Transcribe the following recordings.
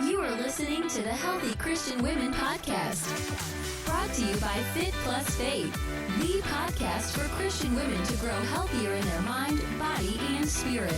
You are listening to the Healthy Christian Women Podcast, brought to you by Fit Plus Faith, the podcast for Christian women to grow healthier in their mind, body, and spirit.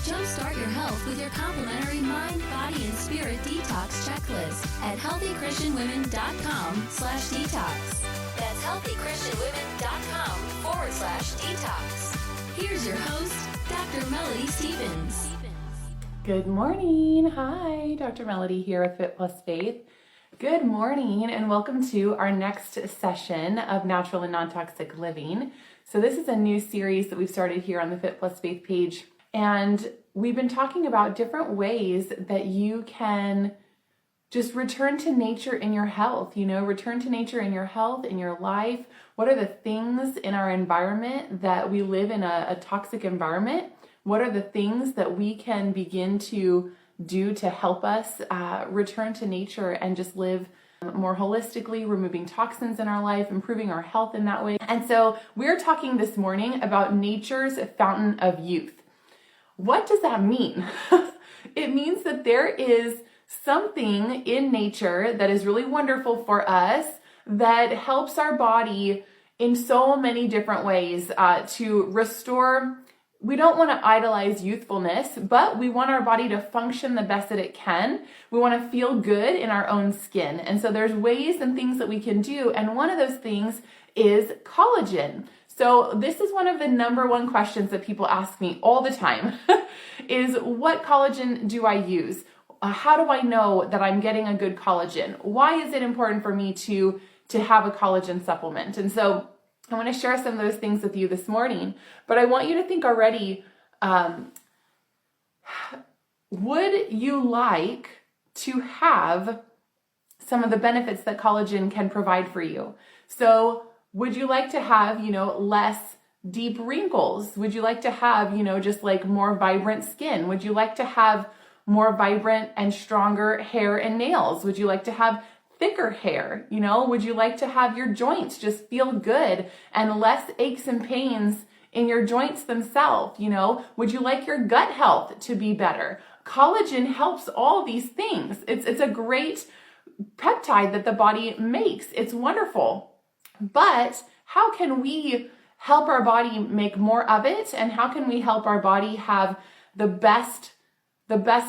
Jumpstart your health with your complimentary mind, body, and spirit detox checklist at healthychristianwomen.com/detox. That's healthychristianwomen.com/detox. Here's your host, Dr. Melody Stevens. Good morning. Hi, Dr. Melody here with Fit Plus Faith. Good morning and welcome to our next session of natural and non-toxic living. So this is a new series that we've started here on the Fit Plus Faith page. And we've been talking about different ways that you can just return to nature in your health, return to nature in your health, in your life. What are the things in our environment that we live in a toxic environment? What are the things that we can begin to do to help us return to nature and just live more holistically, removing toxins in our life, improving our health in that way? And so we're talking this morning about nature's fountain of youth. What does that mean? It means that there is something in nature that is really wonderful for us that helps our body in so many different ways to restore. We don't want to idolize youthfulness, but we want our body to function the best that it can. We want to feel good in our own skin. And so there's ways and things that we can do. And one of those things is collagen. So this is one of the number one questions that people ask me all the time is, what collagen do I use? How do I know that I'm getting a good collagen? Why is it important for me to have a collagen supplement? And so I want to share some of those things with you this morning, but I want you to think already, would you like to have some of the benefits that collagen can provide for you? So would you like to have, less deep wrinkles? Would you like to have, just like more vibrant skin? Would you like to have more vibrant and stronger hair and nails? Would you like to have thicker hair? Would you like to have your joints just feel good and less aches and pains in your joints themselves? Would you like your gut health to be better? Collagen helps all these things. It's a great peptide that the body makes. It's wonderful. But how can we help our body make more of it? And how can we help our body have the best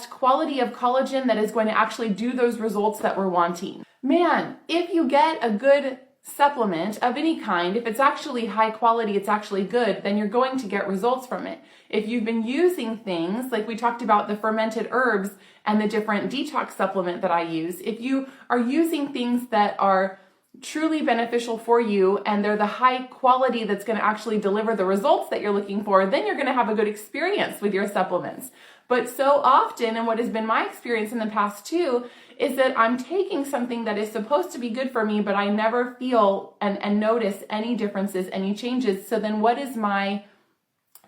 quality of collagen that is going to actually do those results that we're wanting? Man, if you get a good supplement of any kind, if it's actually high quality, it's actually good, then you're going to get results from it. If you've been using things, like we talked about the fermented herbs and the different detox supplement that I use, if you are using things that are truly beneficial for you and they're the high quality that's going to actually deliver the results that you're looking for, then you're going to have a good experience with your supplements. But so often, and what has been my experience in the past too, is that I'm taking something that is supposed to be good for me, but I never feel and notice any differences, any changes. So then what is my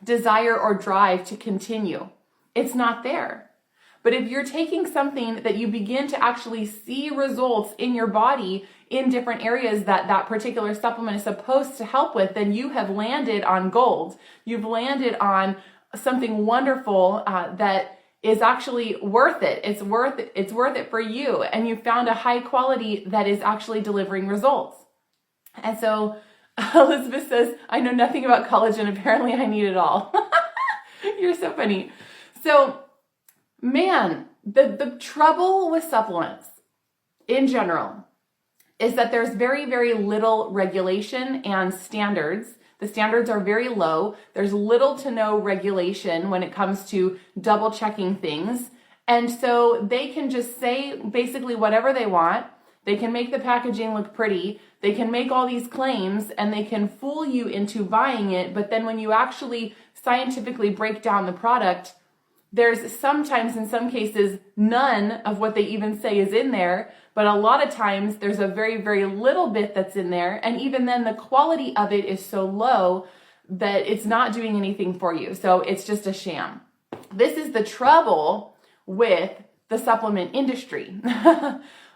desire or drive to continue? It's not there. But if you're taking something that you begin to actually see results in your body in different areas that particular supplement is supposed to help with, then you have landed on gold. You've landed on something wonderful that is actually worth it. It's worth it for you. And you found a high quality that is actually delivering results. And so Elizabeth says, I know nothing about collagen. Apparently I need it all. You're so funny. So, man, the trouble with supplements in general is that there's very, very little regulation and standards. The standards are very low. There's little to no regulation when it comes to double checking things. And so they can just say basically whatever they want. They can make the packaging look pretty. They can make all these claims and they can fool you into buying it. But then when you actually scientifically break down the product, there's sometimes, in some cases, none of what they even say is in there. But a lot of times there's a very, very little bit that's in there. And even then the quality of it is so low that it's not doing anything for you. So it's just a sham. This is the trouble with the supplement industry.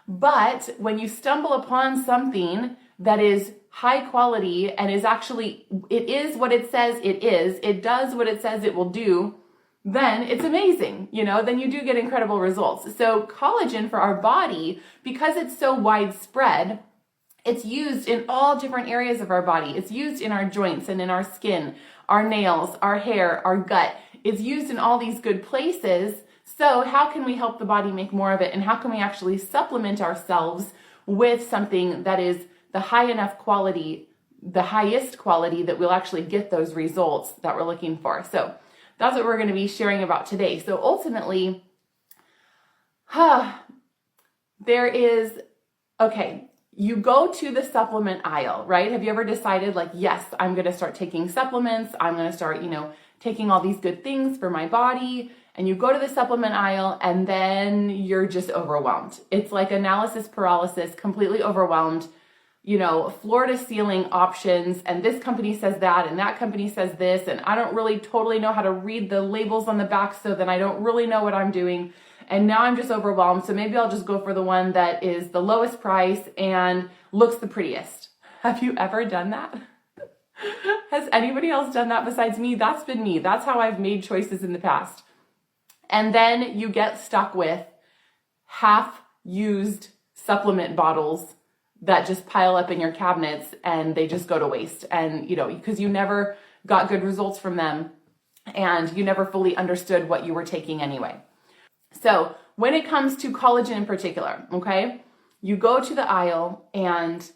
But when you stumble upon something that is high quality and is actually, it is what it says it is, it does what it says it will do, then it's amazing, then you do get incredible results. So collagen for our body, because it's so widespread, it's used in all different areas of our body. It's used in our joints and in our skin, our nails, our hair, our gut. It's used in all these good places. So how can we help the body make more of it? And how can we actually supplement ourselves with something that is the highest quality that we'll actually get those results that we're looking for? So that's what we're going to be sharing about today. So ultimately, you go to the supplement aisle, right? Have you ever decided like, yes, I'm going to start taking supplements. I'm going to start, taking all these good things for my body. And you go to the supplement aisle and then you're just overwhelmed. It's like analysis paralysis, completely overwhelmed, floor to ceiling options. And this company says that, and that company says this. And I don't really totally know how to read the labels on the back. So then I don't really know what I'm doing. And now I'm just overwhelmed. So maybe I'll just go for the one that is the lowest price and looks the prettiest. Have you ever done that? Has anybody else done that besides me? That's been me. That's how I've made choices in the past. And then you get stuck with half-used supplement bottles that just pile up in your cabinets and they just go to waste. And, because you never got good results from them and you never fully understood what you were taking anyway. So when it comes to collagen in particular, okay, you go to the aisle and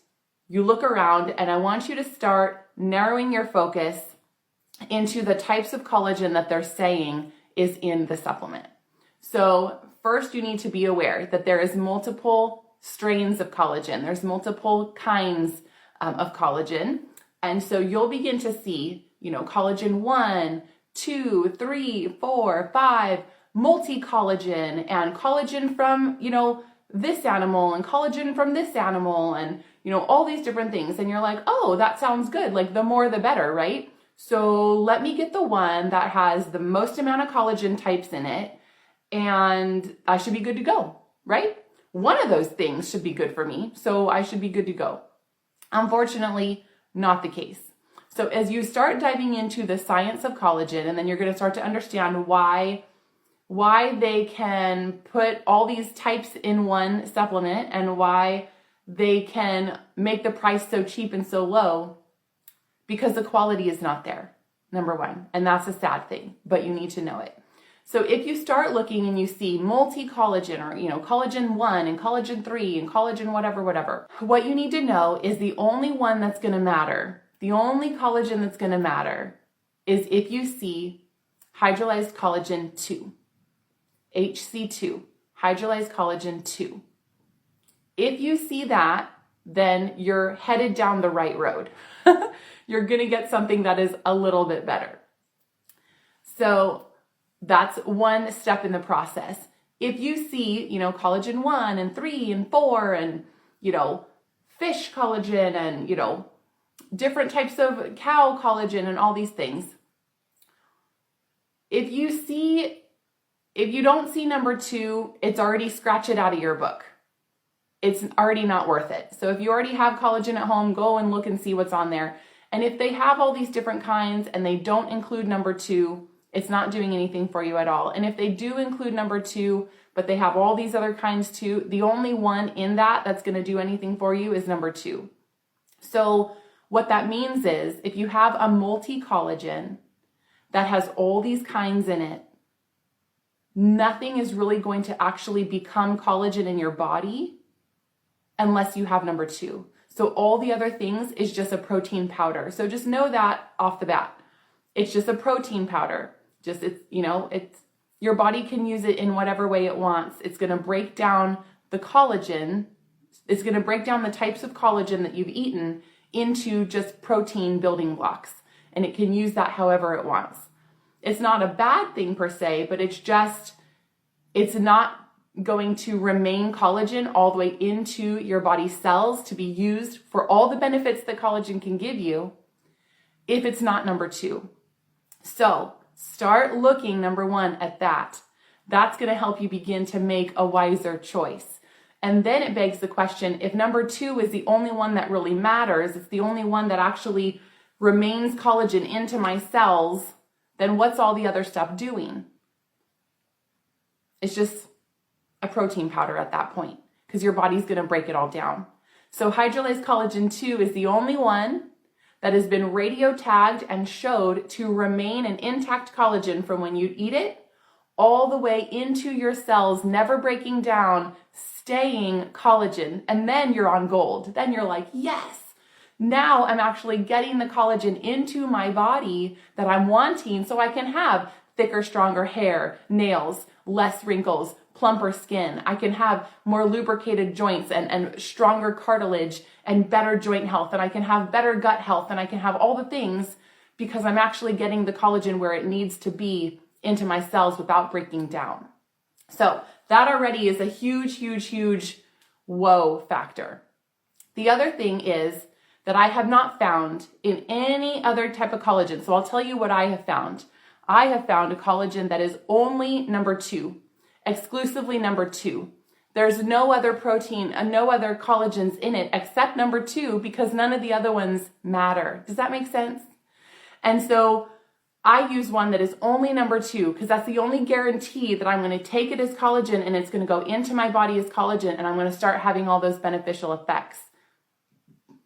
you look around, and I want you to start narrowing your focus into the types of collagen that they're saying is in the supplement. So first you need to be aware that there is multiple strains of collagen. There's multiple kinds of collagen. And so you'll begin to see, collagen 1, 2, 3, 4, 5, multi-collagen, and collagen from, this animal and collagen from this animal, and, all these different things. And you're like, oh, that sounds good. Like the more the better, right? So let me get the one that has the most amount of collagen types in it, and I should be good to go, right? One of those things should be good for me, so I should be good to go. Unfortunately, not the case. So as you start diving into the science of collagen, and then you're going to start to understand why they can put all these types in one supplement and why they can make the price so cheap and so low, because the quality is not there, number one. And that's a sad thing, but you need to know it. So if you start looking and you see multi-collagen or, collagen 1 and collagen 3 and collagen whatever, what you need to know is the only one that's going to matter, the only collagen that's going to matter is if you see hydrolyzed collagen 2, HC2, hydrolyzed collagen 2. If you see that, then you're headed down the right road. You're going to get something that is a little bit better. So that's one step in the process. If you see, collagen 1 and 3 and 4 and, fish collagen and, different types of cow collagen and all these things. If you don't see number 2, it's already scratch it out of your book. It's already not worth it. So if you already have collagen at home, go and look and see what's on there. And if they have all these different kinds and they don't include number 2, it's not doing anything for you at all. And if they do include number 2, but they have all these other kinds too, the only one in that's going to do anything for you is number 2. So what that means is if you have a multi-collagen that has all these kinds in it, nothing is really going to actually become collagen in your body unless you have number 2. So all the other things is just a protein powder. So just know that off the bat. It's just a protein powder. It's your body can use it in whatever way it wants. It's going to break down the collagen. It's going to break down the types of collagen that you've eaten into just protein building blocks. And it can use that however it wants. It's not a bad thing per se, but it's not going to remain collagen all the way into your body's cells to be used for all the benefits that collagen can give you if it's not number 2. So start looking, number 1, at that. That's going to help you begin to make a wiser choice. And then it begs the question, if number 2 is the only one that really matters, it's the only one that actually remains collagen into my cells, then what's all the other stuff doing? It's just a protein powder at that point because your body's going to break it all down. So hydrolyzed collagen 2 is the only one that has been radio tagged and showed to remain an intact collagen from when you eat it all the way into your cells, never breaking down, staying collagen. And then you're on gold. Then you're like, yes, now I'm actually getting the collagen into my body that I'm wanting so I can have thicker, stronger hair, nails, less wrinkles, plumper skin. I can have more lubricated joints and stronger cartilage and better joint health. And I can have better gut health. And I can have all the things because I'm actually getting the collagen where it needs to be into my cells without breaking down. So that already is a huge, huge, huge whoa factor. The other thing is that I have not found in any other type of collagen. So I'll tell you what I have found. I have found a collagen that is only number 2, exclusively number 2. There's no other protein and no other collagens in it except number 2 because none of the other ones matter. Does that make sense? And so I use one that is only number 2 because that's the only guarantee that I'm going to take it as collagen and it's going to go into my body as collagen and I'm going to start having all those beneficial effects.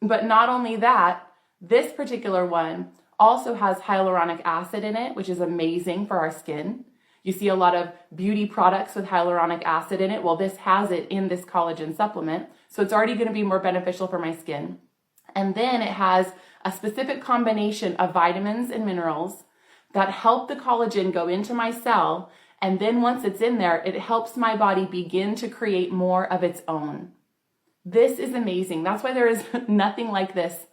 But not only that, this particular one also has hyaluronic acid in it, which is amazing for our skin. You see a lot of beauty products with hyaluronic acid in it. Well, this has it in this collagen supplement. So it's already going to be more beneficial for my skin. And then it has a specific combination of vitamins and minerals that help the collagen go into my cell. And then once it's in there, it helps my body begin to create more of its own. This is amazing. That's why there is nothing like this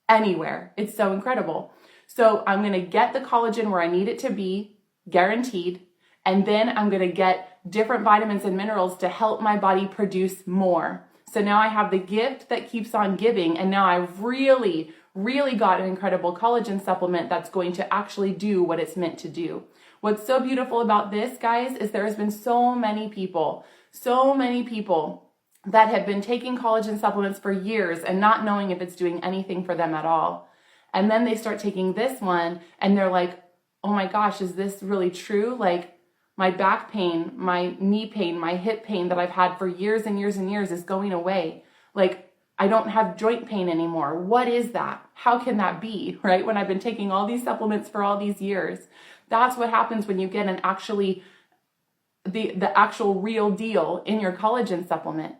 anywhere. It's so incredible. So I'm going to get the collagen where I need it to be, guaranteed. And then I'm going to get different vitamins and minerals to help my body produce more. So now I have the gift that keeps on giving. And now I've really got an incredible collagen supplement that's going to actually do what it's meant to do. What's so beautiful about this, guys, is there has been so many people that have been taking collagen supplements for years and not knowing if it's doing anything for them at all. And then they start taking this one and they're like, oh my gosh, is this really true? Like my back pain, my knee pain, my hip pain that I've had for years and years and years is going away. Like I don't have joint pain anymore. What is that? How can that be, right? When I've been taking all these supplements for all these years. That's what happens when you get an actually the actual real deal in your collagen supplement.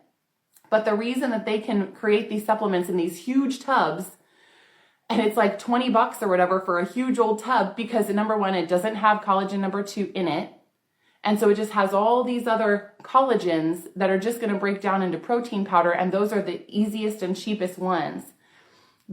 But the reason that they can create these supplements in these huge tubs, and it's like $20 or whatever for a huge old tub, because number one, it doesn't have collagen number 2 in it. And so it just has all these other collagens that are just going to break down into protein powder. And those are the easiest and cheapest ones.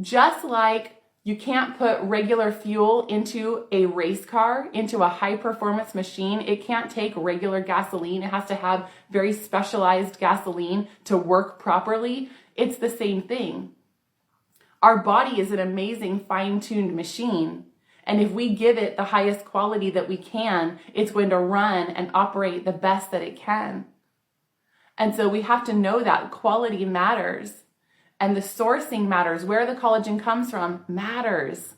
Just like you can't put regular fuel into a race car, into a high performance machine. It can't take regular gasoline. It has to have very specialized gasoline to work properly. It's the same thing. Our body is an amazing fine-tuned machine. And if we give it the highest quality that we can, it's going to run and operate the best that it can. And so we have to know that quality matters. And the sourcing matters. Where the collagen comes from matters.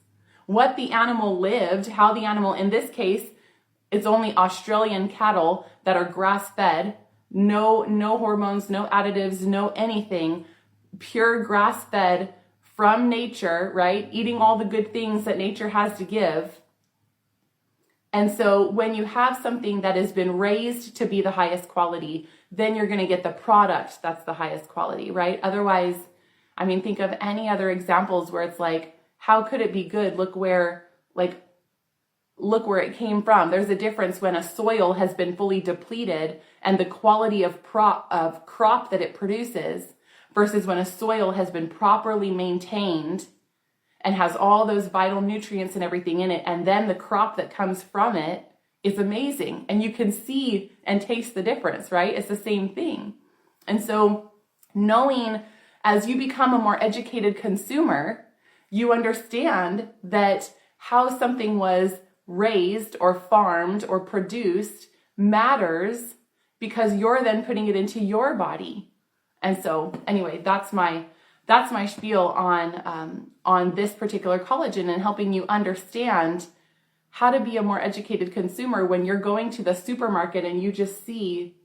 What the animal lived, how the animal, in this case, it's only Australian cattle that are grass-fed. No hormones, no additives, no anything. Pure grass-fed from nature, right? Eating all the good things that nature has to give. And so when you have something that has been raised to be the highest quality, then you're going to get the product that's the highest quality, right? Otherwise, I mean, think of any other examples where it's like, how could it be good? Look where it came from. There's a difference when a soil has been fully depleted and the quality of crop that it produces versus when a soil has been properly maintained and has all those vital nutrients and everything in it. And then the crop that comes from it is amazing. And you can see and taste the difference, right? It's the same thing. And so knowing as you become a more educated consumer, you understand that how something was raised or farmed or produced matters because you're then putting it into your body. And so anyway, that's my spiel on this particular collagen and helping you understand how to be a more educated consumer when you're going to the supermarket and you just see